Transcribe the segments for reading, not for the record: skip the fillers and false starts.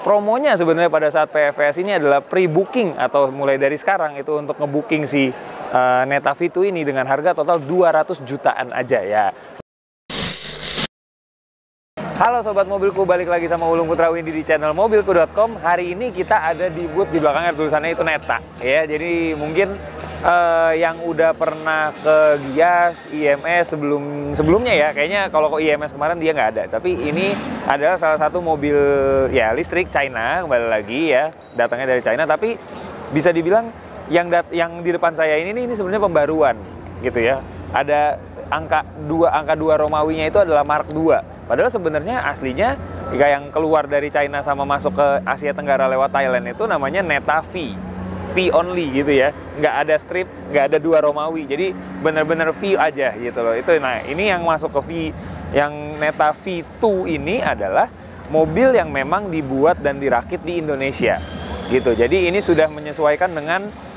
promonya sebenarnya pada saat PFS ini adalah pre-booking atau mulai dari sekarang itu untuk ngebooking si Neta V2 ini dengan harga total 200 jutaan aja ya. Halo Sobat Mobilku, balik lagi sama Ulung Putra Windy di channel mobilku.com. Hari ini kita ada di booth, di belakangnya tulisannya itu Neta ya. Jadi mungkin yang udah pernah ke Gias, IMS sebelumnya ya, kayaknya kalau ke IMS kemarin dia nggak ada. Tapi ini adalah salah satu mobil ya listrik China, kembali lagi ya, datangnya dari China. Tapi bisa dibilang yang di depan saya ini sebenarnya pembaruan gitu ya. Ada angka 2 Romawinya itu adalah Mark II. Padahal sebenarnya aslinya yang keluar dari China sama masuk ke Asia Tenggara lewat Thailand itu namanya Neta V. V only gitu ya. Nggak ada strip, nggak ada 2 Romawi. Jadi benar-benar V aja gitu loh. Itu, nah ini yang masuk ke V, yang Neta V2 ini adalah mobil yang memang dibuat dan dirakit di Indonesia gitu. Jadi ini sudah menyesuaikan dengan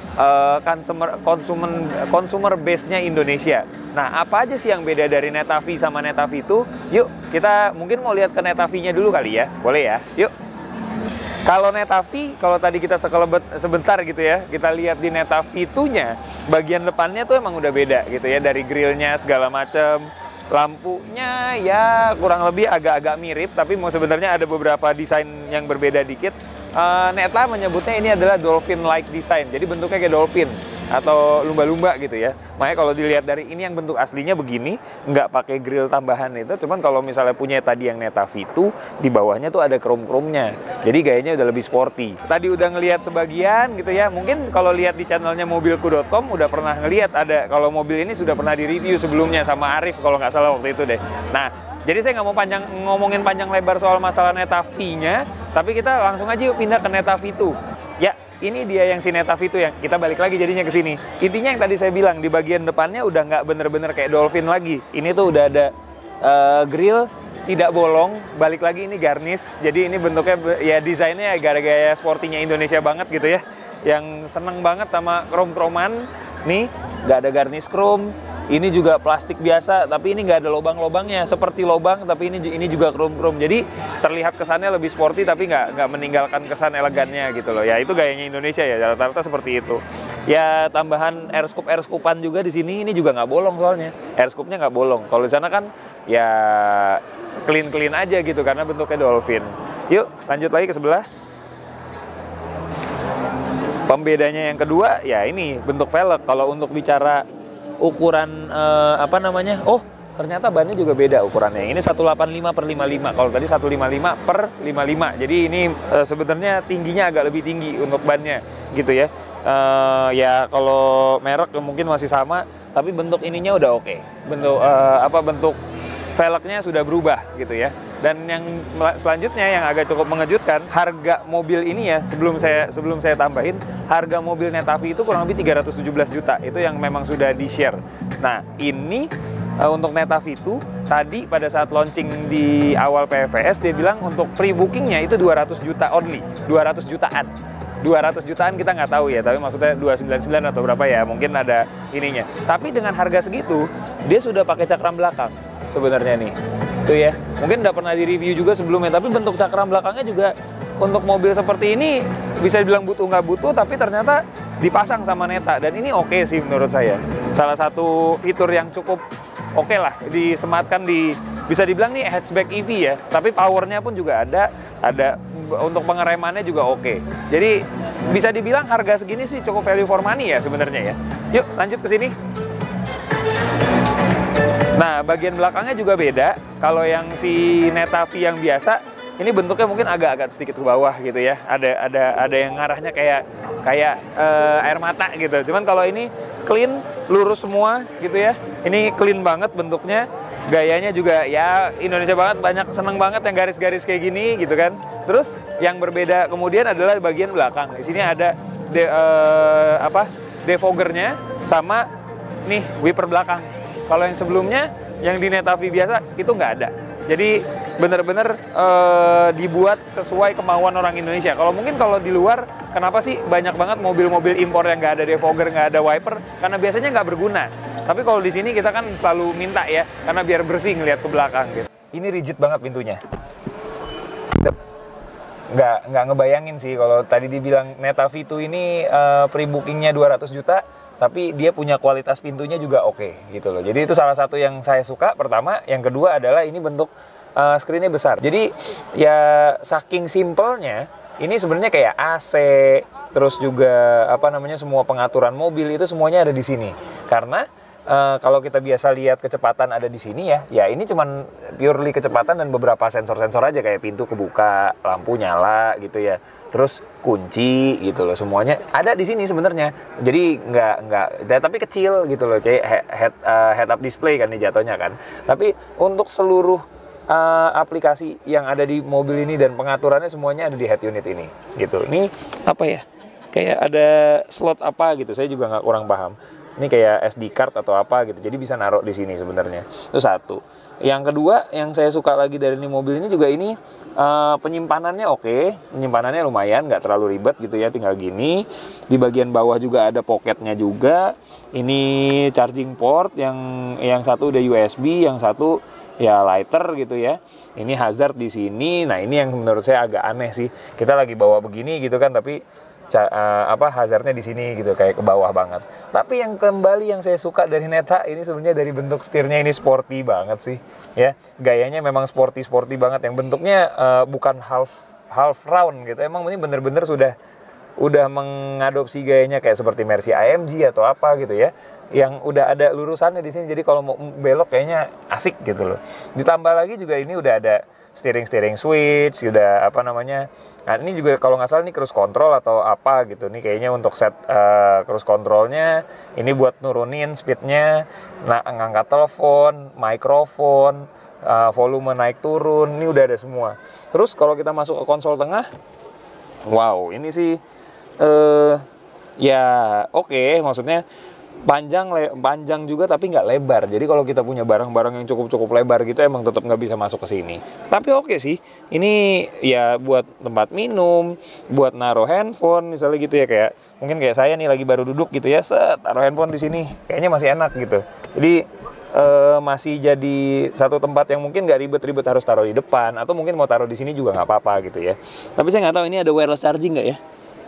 consumer base-nya Indonesia. Nah, apa aja sih yang beda dari Neta V sama Neta V2? Yuk, kita mungkin mau lihat ke Neta V-nya dulu kali ya. Boleh ya? Yuk. Kalau Neta V, kalau tadi kita sekelebet sebentar gitu ya, kita lihat di Neta V2-nya, bagian depannya tuh emang udah beda gitu ya, dari grillnya segala macam. Lampunya ya kurang lebih agak-agak mirip, tapi mau sebenarnya ada beberapa desain yang berbeda dikit. Neta menyebutnya ini adalah dolphin-like design, jadi bentuknya kayak dolphin atau lumba-lumba gitu ya. Makanya kalau dilihat dari ini yang bentuk aslinya begini, nggak pakai grill tambahan itu. Cuman kalau misalnya punya tadi yang Neta V2, di bawahnya tuh ada chrome-chrome-nya. Jadi gayanya udah lebih sporty. Tadi udah ngelihat sebagian gitu ya. Mungkin kalau lihat di channelnya mobilku.com udah pernah ngelihat ada kalau mobil ini sudah pernah di-review sebelumnya sama Arif kalau nggak salah waktu itu deh. Nah, jadi saya nggak mau ngomongin panjang lebar soal masalah Neta V-nya, tapi kita langsung aja yuk pindah ke Neta V2. Ya, ini dia yang si Neta V2 yang kita balik lagi jadinya ke sini. Intinya yang tadi saya bilang, di bagian depannya udah nggak bener-bener kayak dolphin lagi. Ini tuh udah ada grill, tidak bolong, balik lagi ini garnish. Jadi ini bentuknya ya desainnya gaya-gaya sportinya Indonesia banget gitu ya. Yang seneng banget sama krom-kroman. Nih, nggak ada garnish chrome. Ini juga plastik biasa, tapi ini nggak ada lubang-lubangnya. Seperti lubang, tapi ini juga chrome-chrome. Jadi terlihat kesannya lebih sporty, tapi nggak meninggalkan kesan elegannya gitu loh. Ya itu gayanya Indonesia ya, rata-rata seperti itu. Ya tambahan air scoop-an juga di sini. Ini juga nggak bolong soalnya. Air scoopnya nggak bolong. Kalau di sana kan ya clean aja gitu karena bentuknya dolphin. Yuk lanjut lagi ke sebelah. Pembedanya yang kedua ya ini bentuk velg. Kalau untuk bicara ukuran apa namanya? Oh, ternyata bannya juga beda ukurannya. Ini 185/55. Kalau tadi 155/55. Jadi ini sebenarnya tingginya agak lebih tinggi untuk bannya gitu ya. Ya kalau merek mungkin masih sama, tapi bentuk ininya udah oke. Bentuk velgnya sudah berubah gitu ya. Dan yang selanjutnya yang agak cukup mengejutkan, harga mobil ini ya sebelum saya tambahin, harga mobil Neta V itu kurang lebih 317 juta. Itu yang memang sudah di-share. Nah, ini untuk Neta V2 tadi pada saat launching di awal PFS dia bilang untuk pre-bookingnya itu 200 juta only, 200 jutaan. 200 jutaan kita nggak tahu ya, tapi maksudnya 299 atau berapa ya, mungkin ada ininya. Tapi dengan harga segitu, dia sudah pakai cakram belakang sebenarnya nih. Tuh ya, mungkin udah pernah di-review juga sebelumnya, tapi bentuk cakram belakangnya juga untuk mobil seperti ini bisa dibilang butuh nggak butuh, tapi ternyata dipasang sama Neta. Dan ini oke sih menurut saya. Salah satu fitur yang cukup oke lah, disematkan di, bisa dibilang nih hatchback EV ya, tapi powernya pun juga ada untuk pengeremannya juga oke. Jadi bisa dibilang harga segini sih cukup value for money ya sebenarnya ya. Yuk lanjut ke sini. Nah, bagian belakangnya juga beda. Kalau yang si Neta V yang biasa, ini bentuknya mungkin agak sedikit ke bawah gitu ya. Ada yang ngarahnya kayak air mata gitu. Cuman kalau ini clean, lurus semua gitu ya. Ini clean banget bentuknya. Gayanya juga ya Indonesia banget, banyak seneng banget yang garis-garis kayak gini gitu kan. Terus yang berbeda kemudian adalah bagian belakang. Di sini ada defoggernya sama nih wiper belakang. Kalau yang sebelumnya, yang di Neta V biasa, itu nggak ada. Jadi benar-benar dibuat sesuai kemauan orang Indonesia. Kalau mungkin kalau di luar, kenapa sih banyak banget mobil-mobil impor yang nggak ada defogger, nggak ada wiper? Karena biasanya nggak berguna. Tapi kalau di sini kita kan selalu minta ya, karena biar bersih ngelihat ke belakang gitu. Ini rigid banget pintunya. nggak ngebayangin sih kalau tadi dibilang Neta V2 ini pre-bookingnya 200 juta, tapi dia punya kualitas pintunya juga oke gitu loh. Jadi itu salah satu yang saya suka pertama. Yang kedua adalah ini bentuk screen-nya besar. Jadi ya saking simpelnya, ini sebenarnya kayak AC, terus juga apa namanya semua pengaturan mobil itu semuanya ada di sini. Karena kalau kita biasa lihat kecepatan ada di sini ya ini cuman purely kecepatan dan beberapa sensor-sensor aja kayak pintu kebuka, lampu nyala gitu ya. Terus kunci gitu loh, semuanya ada di sini sebenarnya. Jadi nggak tapi kecil gitu loh, kayak head up display kan nih jatuhnya kan. Tapi untuk seluruh aplikasi yang ada di mobil ini dan pengaturannya semuanya ada di head unit ini gitu. Ini apa ya? Kayak ada slot apa gitu, saya juga nggak kurang paham. Ini kayak SD card atau apa gitu, jadi bisa naruh di sini sebenarnya. Itu satu. Yang kedua, yang saya suka lagi dari mobil ini juga ini penyimpanannya oke. Penyimpanannya lumayan, nggak terlalu ribet gitu ya, tinggal gini. Di bagian bawah juga ada pocketnya juga. Ini charging port, yang satu udah USB, yang satu ya lighter gitu ya. Ini hazard di sini. Nah ini yang menurut saya agak aneh sih. Kita lagi bawa begini gitu kan, tapi hazardnya di sini gitu, kayak ke bawah banget. Tapi yang kembali yang saya suka dari Neta ini sebenarnya dari bentuk setirnya, ini sporty banget sih ya. Gayanya memang sporty banget, yang bentuknya bukan half round gitu. Emang ini bener-bener udah mengadopsi gayanya kayak seperti Mercy AMG atau apa gitu ya, yang udah ada lurusannya di sini. Jadi kalau mau belok kayaknya asik gitu loh. Ditambah lagi juga ini udah ada steering switch, udah apa namanya. Nah ini juga kalau nggak salah ini cruise control atau apa gitu. Ini kayaknya untuk set cruise controlnya. Ini buat nurunin speednya, ngangkat telepon, mikrofon, volume naik turun. Ini udah ada semua. Terus kalau kita masuk ke konsol tengah, wow ini sih ya oke, maksudnya panjang juga tapi nggak lebar. Jadi kalau kita punya barang-barang yang cukup lebar gitu emang tetap nggak bisa masuk ke sini. Tapi oke sih, ini ya buat tempat minum, buat naruh handphone misalnya gitu ya, kayak mungkin kayak saya nih lagi baru duduk gitu ya, taruh handphone di sini, kayaknya masih enak gitu. Jadi masih jadi satu tempat yang mungkin nggak ribet-ribet harus taruh di depan, atau mungkin mau taruh di sini juga nggak apa-apa gitu ya. Tapi saya nggak tahu ini ada wireless charging nggak ya.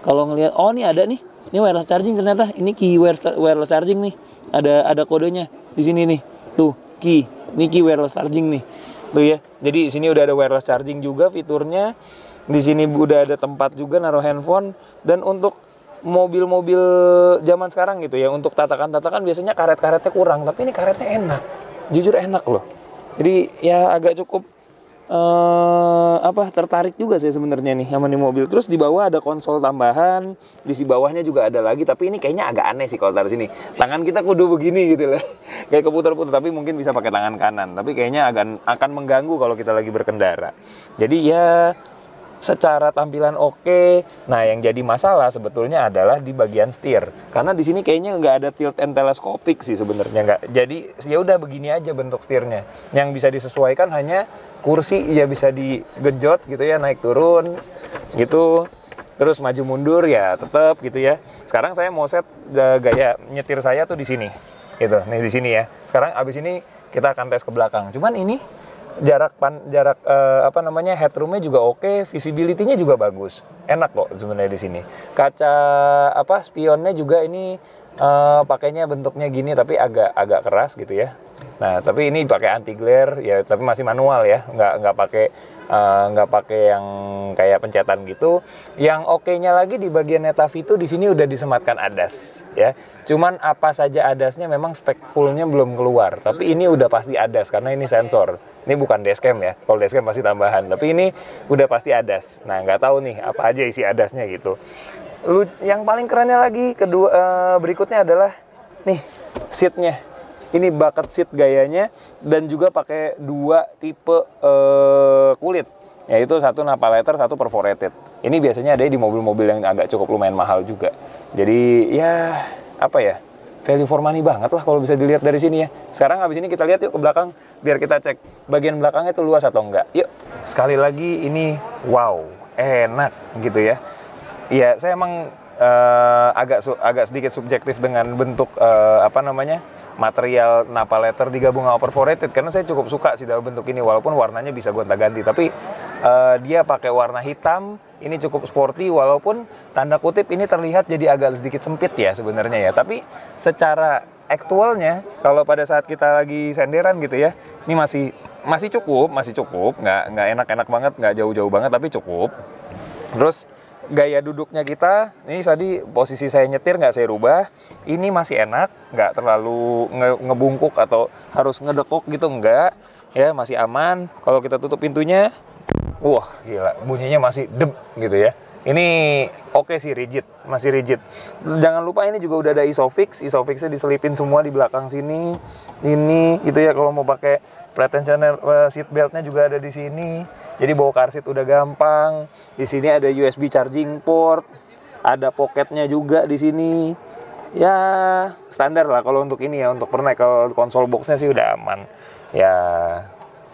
Kalau ngelihat, oh ini ada nih. Ini wireless charging ternyata. Ini key wireless charging nih. Ada kodenya di sini nih. Tuh, key. Ini key wireless charging nih. Tuh ya. Jadi di sini udah ada wireless charging juga fiturnya. Di sini udah ada tempat juga naruh handphone. Dan untuk mobil-mobil zaman sekarang gitu ya, untuk tatakan-tatakan biasanya karet-karetnya kurang, tapi ini karetnya enak. Jujur enak loh. Jadi ya agak cukup tertarik juga sih sebenarnya nih sama nih mobil. Terus di bawah ada konsol tambahan, di bawahnya juga ada lagi, tapi ini kayaknya agak aneh sih kalau taruh sini. Tangan kita kudu begini gitu lah. Kayak keputar-putar, tapi mungkin bisa pakai tangan kanan. Tapi kayaknya akan mengganggu kalau kita lagi berkendara. Jadi ya secara tampilan oke. Nah, yang jadi masalah sebetulnya adalah di bagian setir. Karena di sini kayaknya nggak ada tilt and telescopic sih sebenarnya, nggak. Jadi ya udah begini aja bentuk setirnya. Yang bisa disesuaikan hanya kursi, ya bisa digejot gitu ya, naik turun gitu. Terus maju mundur ya tetap gitu ya. Sekarang saya mau set gaya nyetir saya tuh di sini. Gitu. Nih di sini ya. Sekarang abis ini kita akan tes ke belakang. Cuman ini jarak headroomnya juga oke, visibility-nya juga bagus, enak kok sebenarnya di sini. Kaca spionnya juga ini pakainya bentuknya gini tapi agak keras gitu ya. Nah tapi ini pakai anti glare ya, tapi masih manual ya, nggak pakai yang kayak pencetan gitu. Yang oke-nya lagi di bagian Neta V2 di sini udah disematkan ADAS ya. Cuman apa saja ADAS-nya memang spek full-nya belum keluar, tapi ini udah pasti ADAS karena ini sensor. Ini bukan dashcam ya, kalau dashcam pasti tambahan, tapi ini udah pasti ADAS. Nah nggak tahu nih apa aja isi ADAS-nya gitu. Yang paling kerennya lagi berikutnya adalah nih seatnya. Ini bucket seat gayanya, dan juga pakai dua tipe kulit, yaitu satu Nappa leather, satu perforated. Ini biasanya ada di mobil-mobil yang agak cukup lumayan mahal juga. Jadi ya value for money banget lah kalau bisa dilihat dari sini ya. Sekarang habis ini kita lihat yuk ke belakang, biar kita cek bagian belakangnya itu luas atau enggak. Yuk, sekali lagi ini wow, enak gitu ya. Iya, saya emang agak sedikit subjektif dengan bentuk material Nappa leather digabung sama perforated, karena saya cukup suka sih dalam bentuk ini, walaupun warnanya bisa gonta-ganti, tapi Dia pakai warna hitam, ini cukup sporty walaupun tanda kutip ini terlihat jadi agak sedikit sempit ya sebenarnya ya. Tapi secara aktualnya kalau pada saat kita lagi senderan gitu ya, ini masih cukup, nggak enak-enak banget, nggak jauh-jauh banget tapi cukup. Terus gaya duduknya kita, ini tadi posisi saya nyetir nggak saya rubah, ini masih enak, nggak terlalu ngebungkuk atau harus ngedekok gitu, nggak ya, masih aman. Kalau kita tutup pintunya, wah gila, bunyinya masih deb gitu ya. Ini oke sih, masih rigid. Jangan lupa ini juga udah ada Isofix-nya diselipin semua di belakang sini, ini gitu ya. Kalau mau pakai pretensioner seat beltnya juga ada di sini. Jadi bawa car seat udah gampang. Di sini ada USB charging port, ada pocketnya juga di sini. Ya standar lah kalau untuk ini ya, untuk pernak. Kalau konsol boxnya sih udah aman. Ya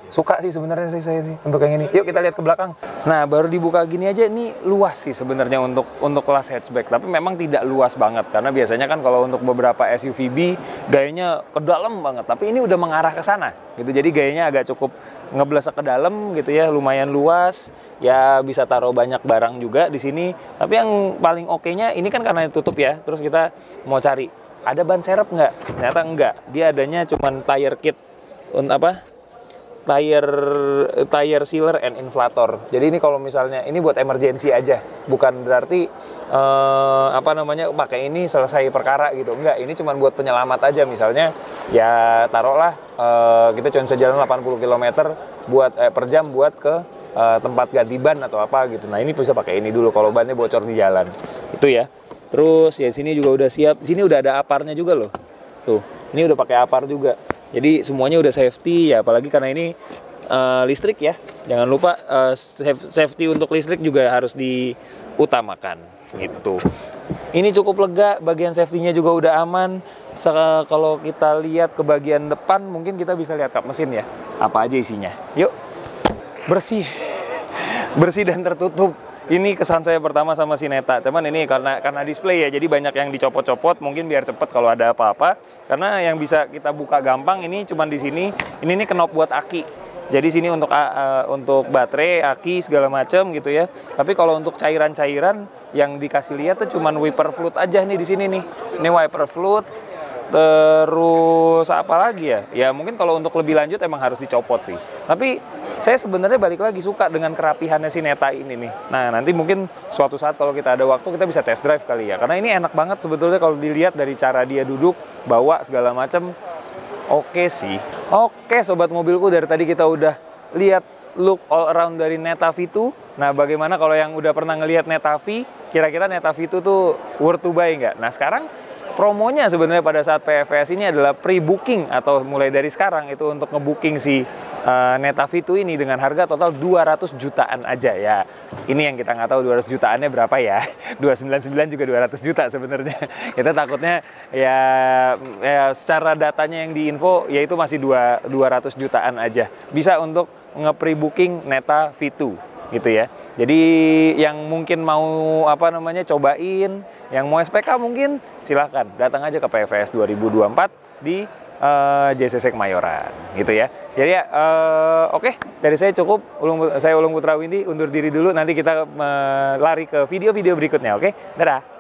suka sih sebenarnya saya sih untuk yang ini. Yuk kita lihat ke belakang. Nah baru dibuka gini aja, ini luas sih sebenarnya untuk kelas hatchback. Tapi memang tidak luas banget karena biasanya kan kalau untuk beberapa SUV gayanya ke dalam banget. Tapi ini udah mengarah ke sana gitu. Jadi gayanya agak cukup ngeblesek ke dalam gitu ya, lumayan luas. Ya bisa taruh banyak barang juga di sini. Tapi yang paling oke-nya ini kan karena tutup ya. Terus kita mau cari ada ban serep nggak? Ternyata enggak. Dia adanya cuman tire kit tire sealer and inflator. Jadi ini kalau misalnya ini buat emergency aja, bukan berarti pakai ini selesai perkara gitu. Enggak, ini cuma buat penyelamat aja. Misalnya ya taruhlah kita cuma bisa jalan 80 km per jam buat ke tempat ganti ban atau apa gitu. Nah, ini bisa pakai ini dulu kalau bannya bocor di jalan. Itu ya. Terus ya sini juga udah siap. Sini udah ada aparnya juga loh. Tuh, ini udah pakai apar juga. Jadi semuanya udah safety ya, apalagi karena ini listrik ya. Jangan lupa safety untuk listrik juga harus diutamakan gitu. Ini cukup lega, bagian safety-nya juga udah aman. Kalau kita lihat ke bagian depan, mungkin kita bisa lihat kap mesin ya. Apa aja isinya. Yuk. Bersih. Bersih dan tertutup. Ini kesan saya pertama sama si Neta. Cuman ini karena display ya, jadi banyak yang dicopot-copot mungkin biar cepet kalau ada apa-apa. Karena yang bisa kita buka gampang ini cuman di sini. Ini knop buat aki. Jadi sini untuk baterai, aki segala macam gitu ya. Tapi kalau untuk cairan-cairan yang dikasih lihat tuh cuman wiper fluid aja nih di sini nih. Ini wiper fluid. Terus apa lagi ya? Ya mungkin kalau untuk lebih lanjut emang harus dicopot sih. Tapi saya sebenarnya balik lagi suka dengan kerapihannya si Neta ini nih. Nah nanti mungkin suatu saat kalau kita ada waktu kita bisa test drive kali ya. Karena ini enak banget sebetulnya kalau dilihat dari cara dia duduk, bawa segala macam. Oke sih. Oke sobat mobilku, dari tadi kita udah lihat look all around dari Neta V2. Nah bagaimana kalau yang udah pernah ngelihat Neta V, kira-kira Neta V2 tuh worth to buy nggak? Nah sekarang promonya sebenarnya pada saat PFS ini adalah pre-booking atau mulai dari sekarang itu untuk nge-booking si Neta V2 ini dengan harga total 200 jutaan aja ya. Ini yang kita nggak tahu 200 jutaannya berapa ya. 299 juga 200 juta sebenarnya. Kita takutnya ya secara datanya yang diinfo yaitu masih 200 jutaan aja. Bisa untuk nge-pre-booking Neta V2 gitu ya. Jadi yang mungkin mau cobain, yang mau SPK mungkin silahkan datang aja ke PFS 2024 di JCC Kemayoran gitu ya. Jadi oke, dari saya cukup. Saya Ulung Putra Windy undur diri dulu, nanti kita lari ke video-video berikutnya. Oke, dadah.